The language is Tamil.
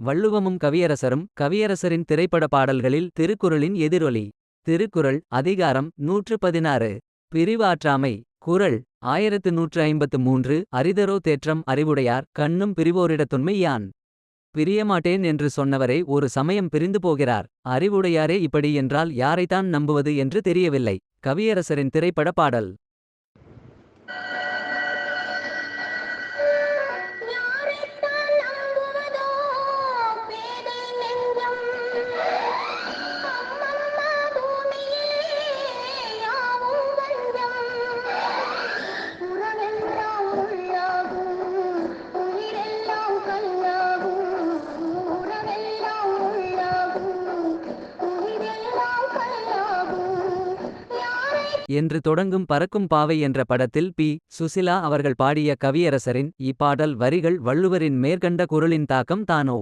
வள்ளுவமும் கவியரசரும். கவியரசரின் திரைப்பட பாடல்களில் திருக்குறளின் எதிரொலி. திருக்குறள் அதிகாரம் 116. பிரிவு ஆற்றாமை. குறள் 1153. அரிதரோ தேற்றம் அறிவுடையார் கண்ணும் பிரிவோரிடத்துண்மை யான். பிரியமாட்டேன் என்று சொன்னவரே ஒரு சமயம் பிரிந்து போகிறார். அறிவுடையாரே இப்படி என்றால் யாரைத்தான் நம்புவது என்று தெரியவில்லை. கவியரசரின் திரைப்பட பாடல். யாரைத்தான் நம்புவதோ பேதை நெஞ்சம். அம்மம்மா பூமியே யாவும் வஞ்சம். உறவெல்லாம் உள்ளாகும் உயிரெல்லாம் கல்லாகும். உறவெல்லாம் உள்ளாகும் உயிரெல்லாம் கல்லாகும். யாரை என்று தொடங்கும் பறக்கும் பாவை என்ற படத்தில் பி. சுசிலா அவர்கள் பாடிய கவியரசரின் இப்பாடல் வரிகள் வள்ளுவரின் மேற்கண்ட குறளின் தாக்கம் தானோ.